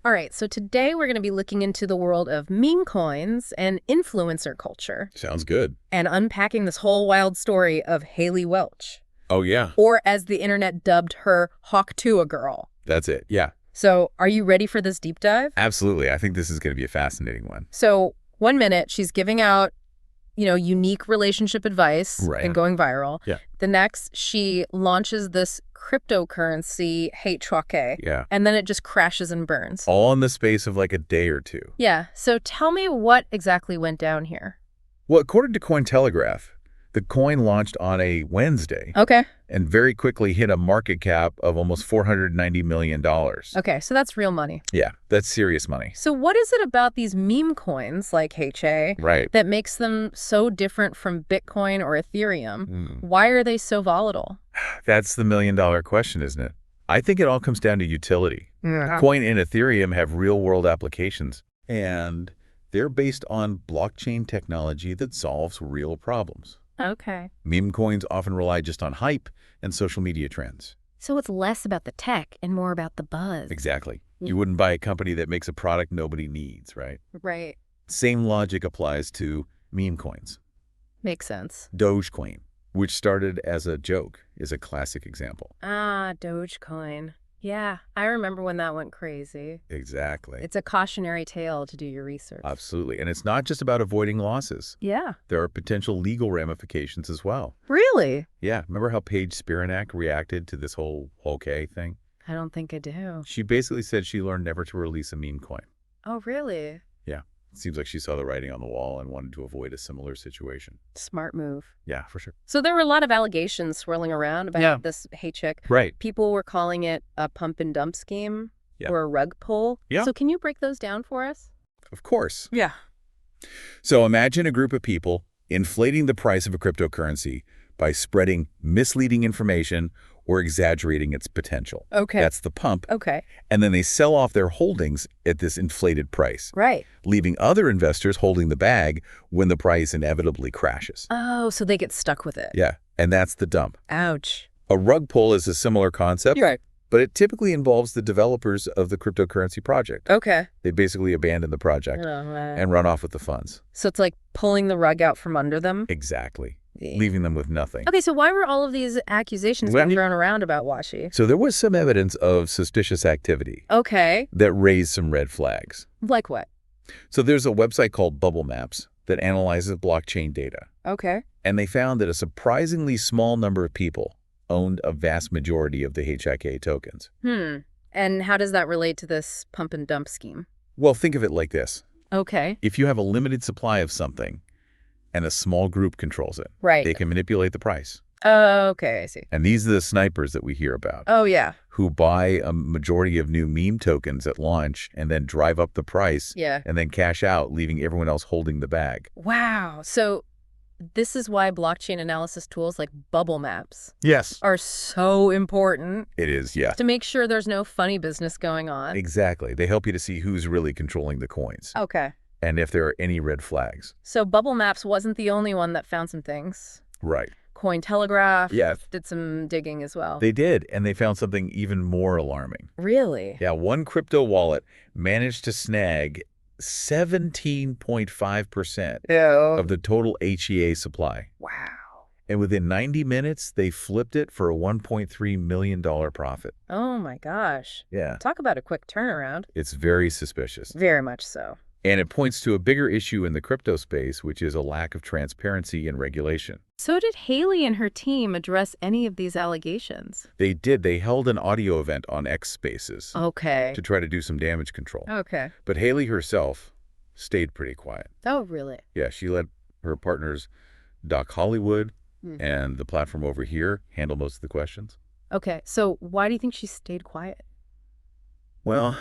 All right, so today we're going to be looking into the world of meme coins and influencer culture Sounds good. and unpacking this whole wild story of Haliey Welch, Oh, yeah. or as the internet dubbed her, Tuah Girl. That's it. Yeah, So are you ready for this deep dive? absolutely. I think this is going to be a fascinating one. So 1 minute, she's giving out, unique relationship advice Right. and going viral. Yeah. The next, she launches this cryptocurrency, HQK, Yeah. and then it just crashes and burns. All in the space of like a day or two. Yeah, so tell me what exactly went down here. Well, according to Cointelegraph, the coin launched on a Wednesday Okay. and very quickly hit a market cap of almost $490 million. Okay, so that's real money. Yeah, that's serious money. So what is it about these meme coins, like HA, Right. that makes them so different from Bitcoin or Ethereum? Mm. Why are they so volatile? That's the million-dollar question, isn't it? I think it all comes down to utility. Coin and Ethereum have real-world applications, and they're based on blockchain technology that solves real problems. Okay. Meme coins often rely just on hype and social media trends. So it's less about the tech and more about the buzz. Exactly. You wouldn't buy a company that makes a product nobody needs, right? Right. Same logic applies to meme coins. Makes sense. Dogecoin, which started as a joke, is a classic example. Ah, Dogecoin. Yeah, I remember when that went crazy. Exactly. It's a cautionary tale to do your research. Absolutely. And it's not just about avoiding losses. Yeah. There are potential legal ramifications as well. Really? Yeah, remember how Paige Spiranak reacted to this whole okay thing? I don't think I do. She basically said she learned never to release a meme coin. Oh, really? Yeah, it seems like she saw the writing on the wall and wanted to avoid a similar situation. Smart move. Yeah, for sure. So there were a lot of allegations swirling around about this HIC. Right. People were calling it a pump and dump scheme or a rug pull. Yeah. So can you break those down for us? Of course. Yeah. So imagine a group of people inflating the price of a cryptocurrency by spreading misleading information or exaggerating its potential. Okay. That's the pump. Okay. And then they sell off their holdings at this inflated price, Right. leaving other investors holding the bag when the price inevitably crashes. Oh, so they get stuck with it. Yeah, and that's the dump. Ouch. A rug pull is a similar concept, You're right. but it typically involves the developers of the cryptocurrency project. Okay. They basically abandon the project and run off with the funds. So it's like pulling the rug out from under them? Exactly. Leaving them with nothing. Okay, so why were all of these accusations being thrown around about Washi? So there was some evidence of suspicious activity Okay. that raised some red flags. Like what? So there's a website called Bubble Maps that analyzes blockchain data. Okay. And they found that a surprisingly small number of people owned a vast majority of the HIK tokens. And how does that relate to this pump and dump scheme? Well, think of it like this. Okay. If you have a limited supply of something and a small group controls it, Right. they can manipulate the price. Okay, I see. And these are the snipers that we hear about, Oh, yeah. who buy a majority of new meme tokens at launch and then drive up the price Yeah. and then cash out, leaving everyone else holding the bag. Wow. So this is why blockchain analysis tools like Bubble Maps Yes. are so important It is, yeah. to make sure there's no funny business going on. Exactly. They help you to see who's really controlling the coins Okay. and if there are any red flags. So Bubble Maps wasn't the only one that found some things. Right. Cointelegraph Yeah. did some digging as well. They did, and they found something even more alarming. Really? Yeah, one crypto wallet managed to snag 17.5% of the total HEA supply. Wow. And within 90 minutes, they flipped it for a $1.3 million profit. Oh my gosh. Yeah, Talk about a quick turnaround. it's very suspicious. Very much so. And it points to a bigger issue in the crypto space, which is a lack of transparency and regulation. So did Haliey and her team address any of these allegations? They did. They held an audio event on X Spaces Okay. to try to do some damage control. Okay. But Haliey herself stayed pretty quiet. Oh, really? Yeah, she let her partners, Doc Hollywood Mm. and the platform over here, handle most of the questions. Okay. So why do you think she stayed quiet? Well,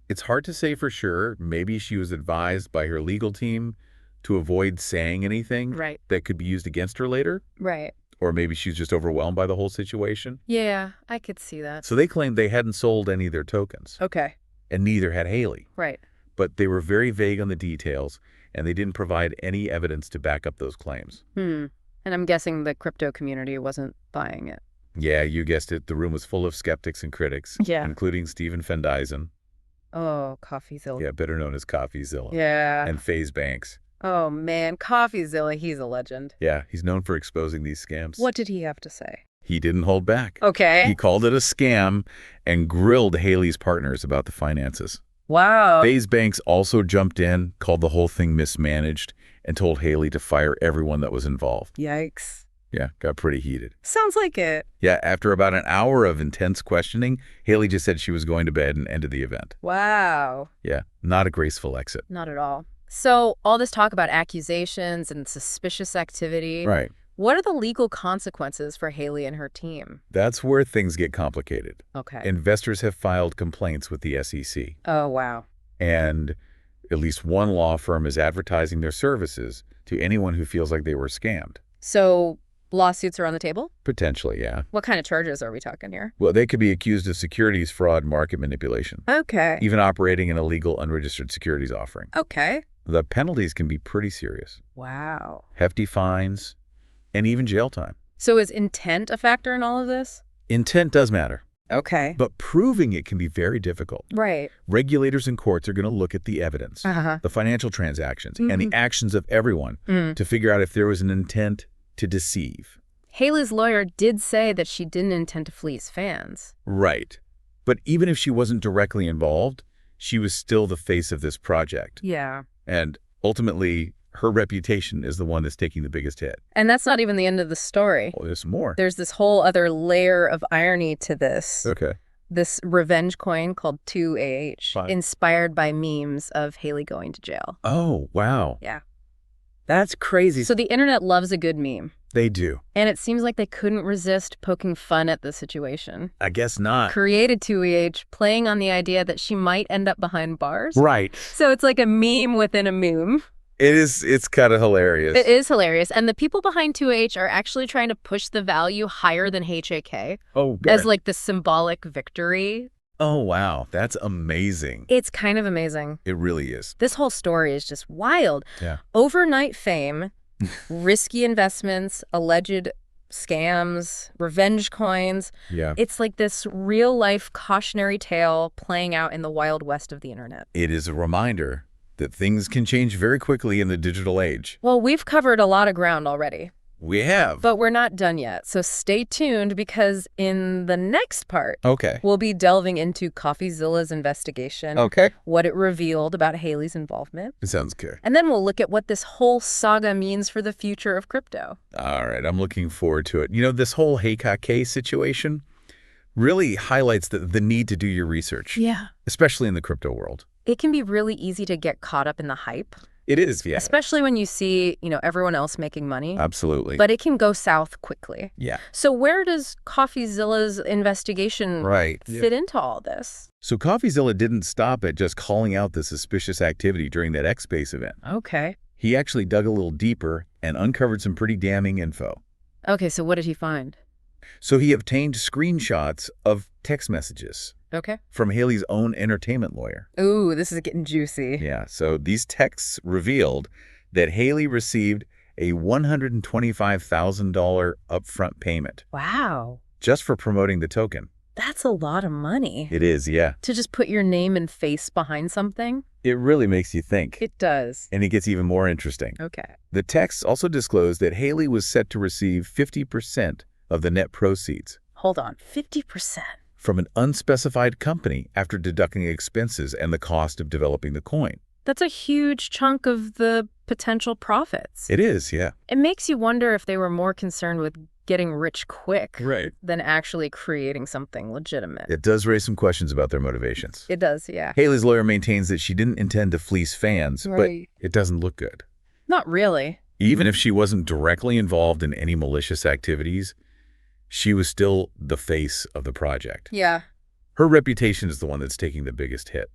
it's hard to say for sure. Maybe she was advised by her legal team to avoid saying anything Right. that could be used against her later. Right. Or maybe she's just overwhelmed by the whole situation. Yeah, I could see that. So they claimed they hadn't sold any of their tokens, Okay. and neither had Haliey. Right. But they were very vague on the details, and they didn't provide any evidence to back up those claims. And I'm guessing the crypto community wasn't buying it. Yeah, you guessed it. The room was full of skeptics and critics, Yeah. including Stephen Fendyson. Oh, CoffeeZilla. Yeah, better known as CoffeeZilla. Yeah. And FaZe Banks. Oh, man. CoffeeZilla, he's a legend. Yeah, he's known for exposing these scams. What did he have to say? He didn't hold back. Okay. He called it a scam and grilled Haliey's partners about the finances. Wow. FaZe Banks also jumped in, called the whole thing mismanaged, and told Haliey to fire everyone that was involved. Yikes. Yeah, got pretty heated. Sounds like it. Yeah, after about an hour of intense questioning, Haliey just said she was going to bed and ended the event. Wow. Yeah, not a graceful exit. Not at all. So all this talk about accusations and suspicious activity. Right. What are the legal consequences for Haliey and her team? That's where things get complicated. Okay. Investors have filed complaints with the SEC. Oh, wow. And at least one law firm is advertising their services to anyone who feels like they were scammed. So lawsuits are on the table? Potentially, yeah. What kind of charges are we talking here? Well, they could be accused of securities fraud, market manipulation, Okay. even operating an illegal unregistered securities offering. Okay. The penalties can be pretty serious. Wow. Hefty fines, and even jail time. So is intent a factor in all of this? Intent does matter, Okay. but proving it can be very difficult. Right. Regulators and courts are going to look at the evidence, Uh-huh. the financial transactions, and the actions of everyone to figure out if there was an intent to deceive. Haliey's lawyer did say that she didn't intend to fleece fans. Right. But even if she wasn't directly involved, she was still the face of this project. Yeah. And ultimately, her reputation is the one that's taking the biggest hit. And that's not even the end of the story. Oh, there's more. There's this whole other layer of irony to this. Okay. This revenge coin called Tuah, Fine. inspired by memes of Haliey going to jail. Oh, wow. Yeah. That's crazy. So the internet loves a good meme. They do. And it seems like they couldn't resist poking fun at the situation. I guess not. Created Tuah, playing on the idea that she might end up behind bars. Right. So it's like a meme within a meme. It's kind of hilarious. It is hilarious. And the people behind Tuah are actually trying to push the value higher than HAK Oh, good. as like the symbolic victory. Oh, wow. That's amazing. It's kind of amazing. It really is. This whole story is just wild. Yeah. Overnight fame, risky investments, alleged scams, revenge coins. Yeah. It's like this real-life cautionary tale playing out in the wild west of the internet. It is a reminder that things can change very quickly in the digital age. Well, we've covered a lot of ground already, We have. but we're not done yet. So stay tuned because in the next part, Okay. we'll be delving into CoffeeZilla's investigation, Okay. what it revealed about Haliey's involvement, It sounds good. and then we'll look at what this whole saga means for the future of crypto. All right. I'm looking forward to it. You know, this whole HAK situation really highlights the need to do your research, Yeah. especially in the crypto world. It can be really easy to get caught up in the hype, It is, yeah. especially when you see, everyone else making money. Absolutely. But it can go south quickly. yeah. So where does CoffeeZilla's investigation Right. fit into all this? So CoffeeZilla didn't stop at just calling out the suspicious activity during that X-Space event. Okay. He actually dug a little deeper and uncovered some pretty damning info. Okay, so what did he find? So he obtained screenshots of text messages Okay. from Haliey's own entertainment lawyer. Ooh, this is getting juicy. Yeah, so these texts revealed that Haliey received a $125,000 upfront payment Wow. just for promoting the token. That's a lot of money. It is, yeah. To just put your name and face behind something? It really makes you think. It does. And it gets even more interesting. Okay. The texts also disclosed that Haliey was set to receive 50% of the net proceeds Hold on. 50%. from an unspecified company after deducting expenses and the cost of developing the coin. That's a huge chunk of the potential profits. It is, yeah. It makes you wonder if they were more concerned with getting rich quick Right. than actually creating something legitimate. It does raise some questions about their motivations. It does, yeah. Haliey's lawyer maintains that she didn't intend to fleece fans, Right. but it doesn't look good. Not really. Even if she wasn't directly involved in any malicious activities, she was still the face of the project. Yeah, Her reputation is the one that's taking the biggest hit.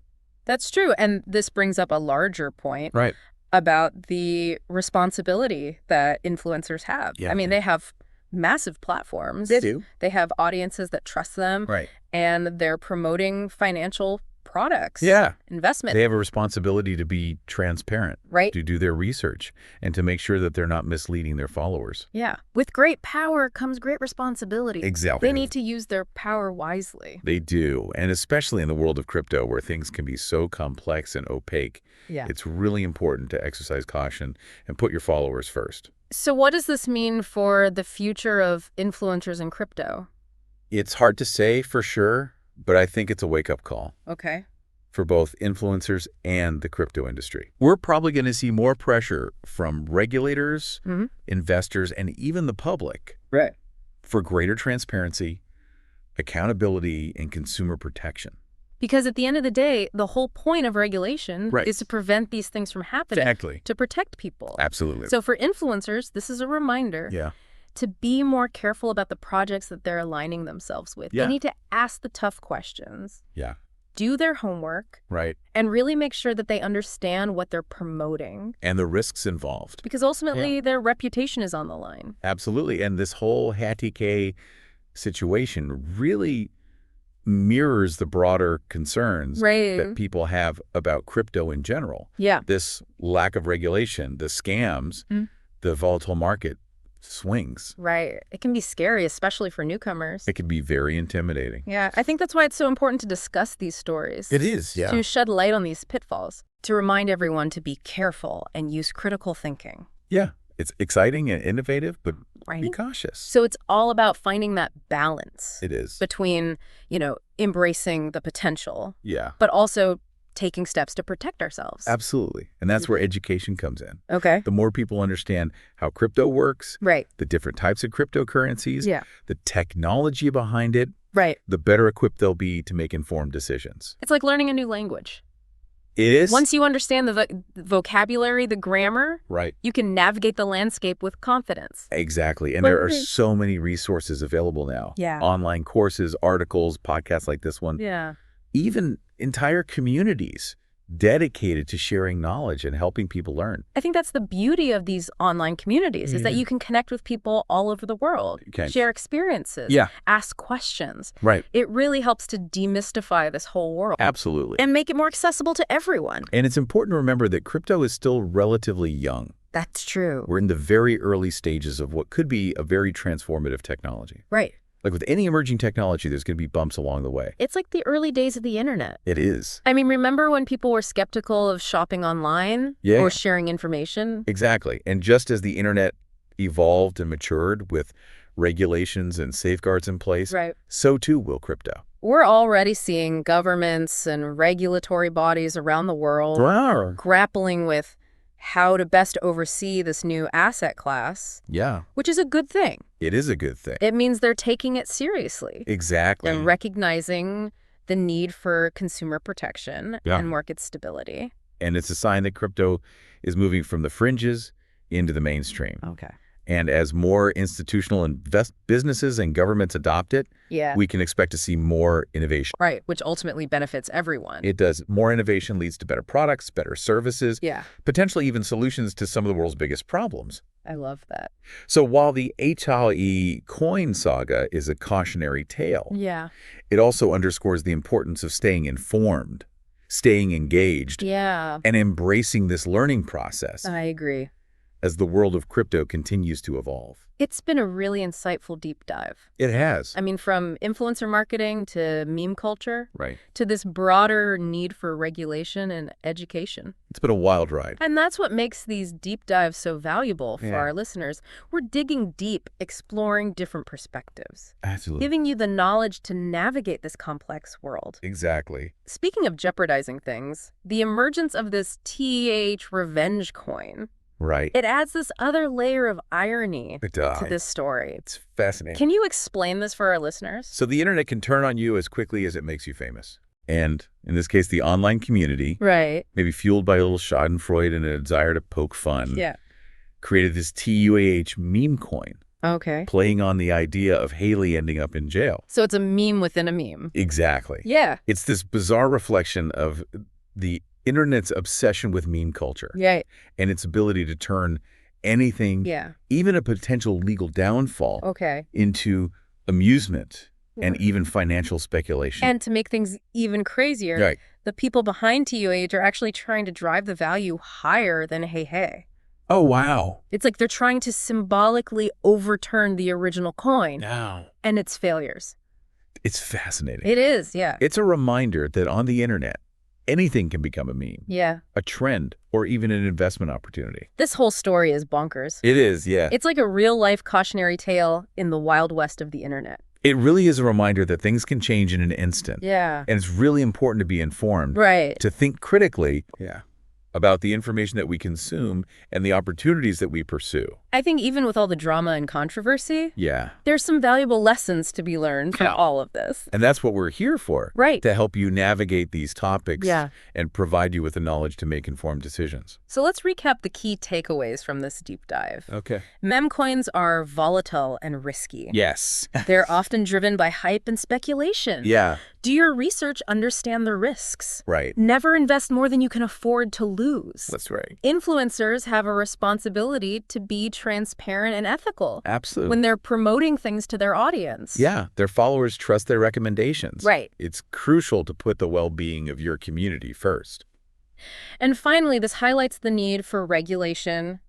that's true. And this brings up a larger point Right. about the responsibility that influencers have. Yeah. I mean, they have massive platforms. do. They have audiences that trust them. Right. And they're promoting financial products. Yeah. Investment. They have a responsibility to be transparent, right? to do their research, and to make sure that they're not misleading their followers. Yeah. With great power comes great responsibility. Exactly. They need to use their power wisely. They do, and especially in the world of crypto where things can be so complex and opaque, it's really important to exercise caution and put your followers first. So what does this mean for the future of influencers in crypto? It's hard to say for sure, but I think it's a wake-up call. Okay. For both influencers and the crypto industry. We're probably going to see more pressure from regulators, investors, and even the public for greater transparency, accountability, and consumer protection. Because at the end of the day, the whole point of regulation is to prevent these things from happening. Exactly. To protect people. Absolutely. So for influencers, this is a reminder to be more careful about the projects that they're aligning themselves with. They need to ask the tough questions. Do their homework. And really make sure that they understand what they're promoting. And the risks involved. Because ultimately, their reputation is on the line. Absolutely. And this whole Haliey situation really mirrors the broader concerns that people have about crypto in general. This lack of regulation, the scams, the volatile market swings. It can be scary, especially for newcomers. It can be very intimidating. I think that's why it's so important to discuss these stories. It is, To shed light on these pitfalls, to remind everyone to be careful and use critical thinking. It's exciting and innovative, but be cautious. So it's all about finding that balance. It is. Between, embracing the potential. But But also taking steps to protect ourselves. absolutely. And that's where education comes in. Okay. The more people understand how crypto works, the different types of cryptocurrencies, the technology behind it, the better equipped they'll be to make informed decisions. It's like learning a new language. It is. Once you understand the vocabulary, the grammar, you can navigate the landscape with confidence. Exactly. And there are so many resources available now. Online courses, articles, podcasts like this one. Even entire communities dedicated to sharing knowledge and helping people learn. I think that's the beauty of these online communities, is that you can connect with people all over the world, share experiences, ask questions. It really helps to demystify this whole world. Absolutely. And make it more accessible to everyone. And it's important to remember that crypto is still relatively young. That's true. We're in the very early stages of what could be a very transformative technology. Like with any emerging technology, there's going to be bumps along the way. It's like the early days of the internet. It is. I mean, remember when people were skeptical of shopping online or sharing information? Exactly. And just as the internet evolved and matured with regulations and safeguards in place, so too will crypto. We're already seeing governments and regulatory bodies around the world grappling with how to best oversee this new asset class. Which is a good thing. It is a good thing. It means they're taking it seriously. Exactly. They're recognizing the need for consumer protection and market stability. And it's a sign that crypto is moving from the fringes into the mainstream. And as more institutional businesses and governments adopt it, we can expect to see more innovation. Which ultimately benefits everyone. It does. More innovation leads to better products, better services, potentially even solutions to some of the world's biggest problems. I love that. So while the Haliey coin saga is a cautionary tale, it also underscores the importance of staying informed, staying engaged, and embracing this learning process. I agree. As the world of crypto continues to evolve. It's been a really insightful deep dive. It has. I mean, from influencer marketing to meme culture, to this broader need for regulation and education. It's been a wild ride. And that's what makes these deep dives so valuable for our listeners. We're digging deep, exploring different perspectives. Absolutely. Giving you the knowledge to navigate this complex world. Exactly. Speaking of jeopardizing things, the emergence of this TH revenge coin. It adds this other layer of irony to this story. It's fascinating. Can you explain this for our listeners? So the internet can turn on you as quickly as it makes you famous. And in this case, the online community, maybe fueled by a little schadenfreude and a desire to poke fun, created this TUAH meme coin. Playing on the idea of Haliey ending up in jail. So it's a meme within a meme. Exactly. It's this bizarre reflection of the internet's obsession with meme culture and its ability to turn anything, even a potential legal downfall, into amusement and even financial speculation. And to make things even crazier, the people behind TUH are actually trying to drive the value higher than hey. Oh, wow. It's like they're trying to symbolically overturn the original coin and its failures. It's fascinating. It is, yeah. It's a reminder that on the internet, anything can become a meme. Yeah. A trend, or even an investment opportunity. This whole story is bonkers. It is, yeah. It's like a real-life cautionary tale in the Wild West of the internet. It really is a reminder that things can change in an instant. Yeah. And it's really important to be informed. Right. To think critically about the information that we consume and the opportunities that we pursue. I think even with all the drama and controversy, Yeah. there's some valuable lessons to be learned from all of this. And that's what we're here for. Right. To help you navigate these topics and provide you with the knowledge to make informed decisions. So let's recap the key takeaways from this deep dive. Okay. Memecoins are volatile and risky. Yes. They're often driven by hype and speculation. Yeah. Do your research, understand the risks. Right. Never invest more than you can afford to lose. That's right. Influencers have a responsibility to be transparent and ethical. Absolutely. When they're promoting things to their audience. Yeah, their followers trust their recommendations. Right. It's crucial to put the well-being of your community first. And finally, this highlights the need for regulation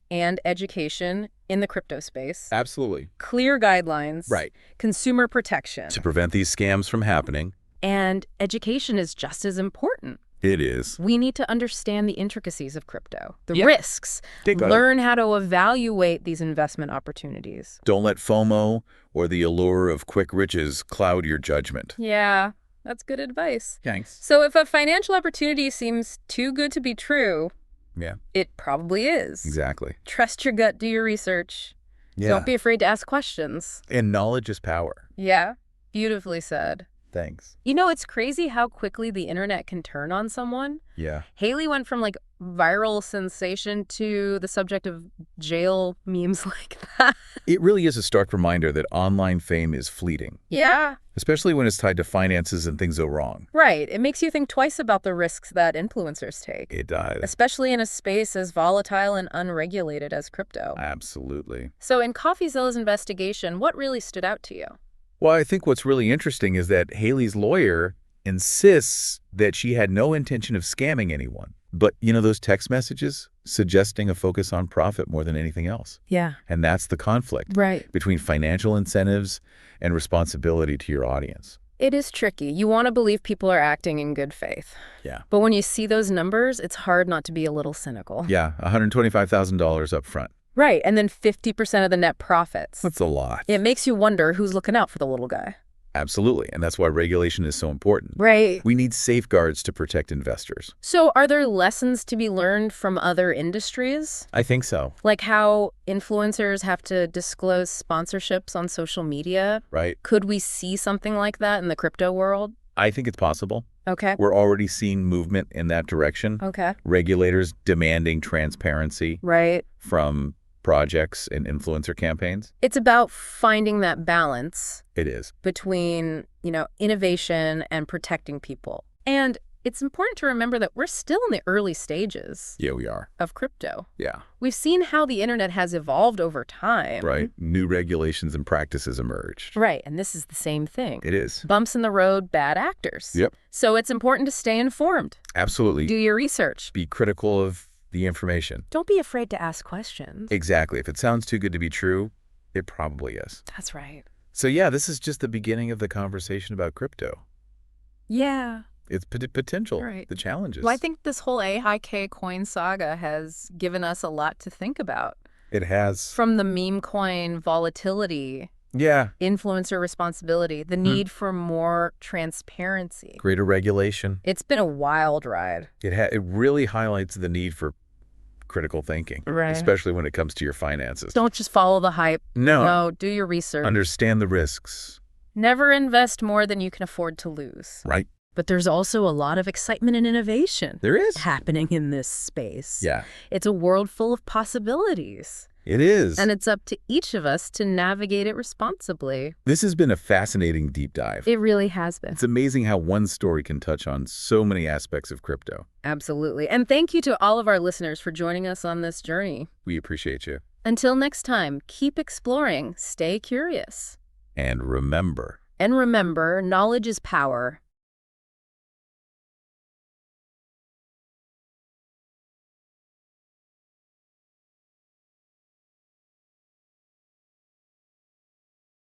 and education in the crypto space. Absolutely. Clear guidelines. Right. Consumer protection. To prevent these scams from happening. And education is just as important. It is. We need to understand the intricacies of crypto, the risks, Learn learn how to evaluate these investment opportunities. Don't let FOMO or the allure of quick riches cloud your judgment. Yeah, that's good advice. Thanks. So if a financial opportunity seems too good to be true, it probably is. Exactly. Trust your gut, do your research. Yeah. Don't be afraid to ask questions. And knowledge is power. Yeah, beautifully said. Thanks. You know, it's crazy how quickly the internet can turn on someone. Yeah. Haliey went from like viral sensation to the subject of jail memes like that. It really is a stark reminder that online fame is fleeting. Yeah. Especially when it's tied to finances and things go wrong. Right. It makes you think twice about the risks that influencers take. It does. Especially in a space as volatile and unregulated as crypto. Absolutely. So in CoffeeZilla's investigation, what really stood out to you? Well, I think what's really interesting is that Haliey's lawyer insists that she had no intention of scamming anyone. But, you know, those text messages suggesting a focus on profit more than anything else. Yeah. And that's the conflict between financial incentives and responsibility to your audience. It is tricky. You want to believe people are acting in good faith. Yeah. But when you see those numbers, it's hard not to be a little cynical. Yeah, $125,000 up front. Right, and then 50% of the net profits. That's a lot. It makes you wonder who's looking out for the little guy. Absolutely, and that's why regulation is so important. Right. We need safeguards to protect investors. So are there lessons to be learned from other industries? I think so. Like how influencers have to disclose sponsorships on social media? Right. Could we see something like that in the crypto world? I think it's possible. Okay. We're already seeing movement in that direction. Okay. Regulators demanding transparency from projects and influencer campaigns. It's about finding that balance. It is. Between, you know, innovation and protecting people. And it's important to remember that we're still in the early stages. Yeah, we are. Of crypto. Yeah. We've seen how the internet has evolved over time. Right. New regulations and practices emerged. Right. And this is the same thing. It is. Bumps in the road, bad actors. Yep. So it's important to stay informed. Absolutely. Do your research. Be critical of the information. Don't be afraid to ask questions. Exactly. If it sounds too good to be true, it probably is. That's right. So yeah, this is just the beginning of the conversation about crypto. Yeah. Its potential, the challenges. Well, I think this whole AIK coin saga has given us a lot to think about. It has. From the Memecoin volatility, influencer responsibility, the need for more transparency. Greater regulation. It's been a wild ride. It really highlights the need for critical thinking, especially when it comes to your finances. Don't just follow the hype. No, do your research. Understand the risks. Never invest more than you can afford to lose. Right. But there's also a lot of excitement and innovation. There is. Happening in this space. Yeah. It's a world full of possibilities. It is. And it's up to each of us to navigate it responsibly. This has been a fascinating deep dive. It really has been. It's amazing how one story can touch on so many aspects of crypto. Absolutely. And thank you to all of our listeners for joining us on this journey. We appreciate you. Until next time, keep exploring, stay curious. And remember, knowledge is power.